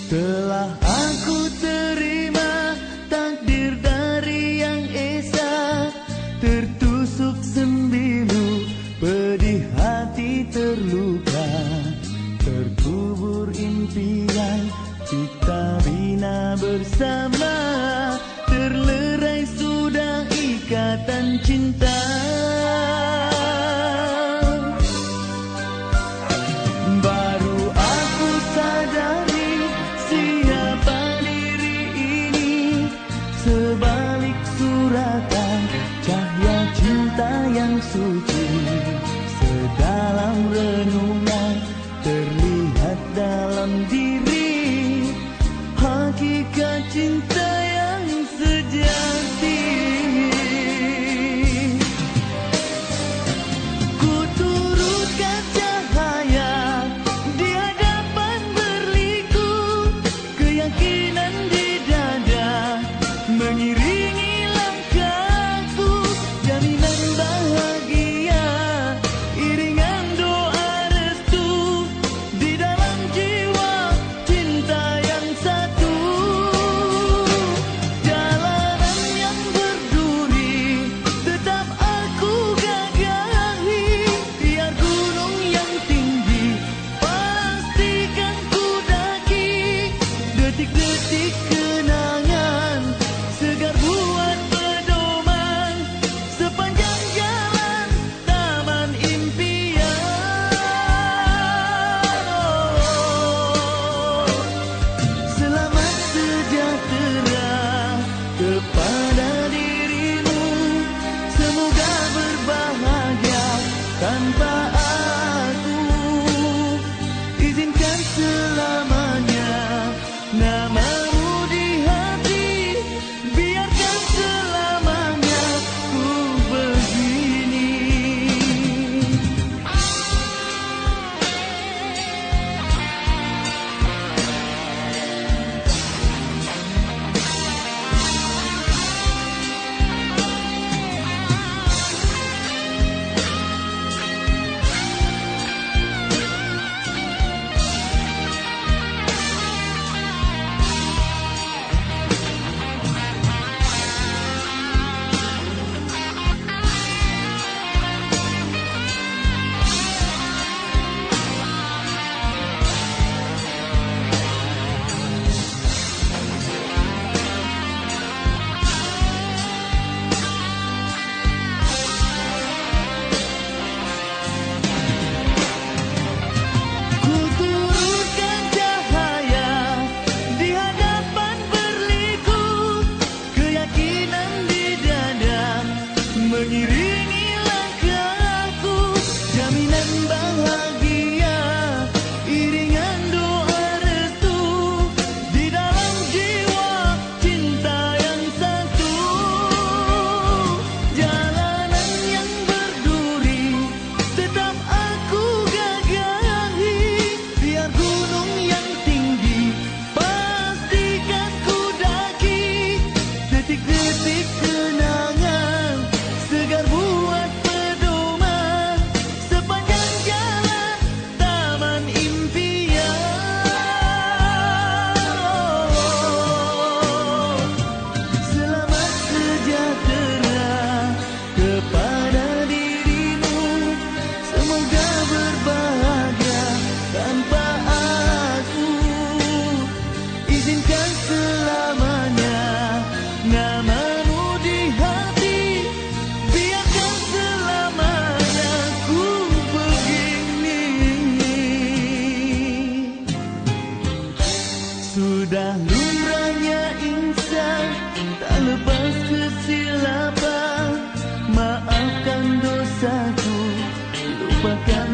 Telah aku terima takdir dari Yang Esa, tertusuk sembilu, pedih hati terluka, terkubur impian kita bina bersama, terlerai sudah ikatan cinta. Baru aku sadari siapa diri ini, sebalik suratan cahaya cinta yang suci, sedalam renungan terlihat dalam diri, hakikat cinta yang sejati. Ku turutkan cahaya di hadapan berliku, keyakinan di dada mengiringi langkahku, jaminan bahagia, iringan doa restu di dalam jiwa cinta yang satu. Jalanan yang berduri tetap aku gagahi, biar gunung yang tinggi pastikan ku daki, detik-detik kenangan segar buat pedoman sepanjang jalan taman impian. Selamat sejahtera kepada dirimu, semoga berbahagia tanpa aku. Izinkan selamanya namamu di hati, biarkan selamanya ku begini. Ku turutkan cahaya di hadapan berliku, keyakinan di dada mengiringi langkahku, jaminan bahagia, iringan doa restu di dalam jiwa cinta yang satu. Jalanan yang berduri tetap aku gagahi, biar gunung yang tinggi pastikan ku daki, detik-detik kenangan segar buat pedoman sepanjang jalan taman impian. Selamat sejahtera kepada dirimu, semoga berbahagia tanpa aku. Izinkan selamanya namamu di hati, biarkan selamanya ku begini. Sudah lumrahnya insan tak lepas kesilapan, maafkan dosaku, lupakan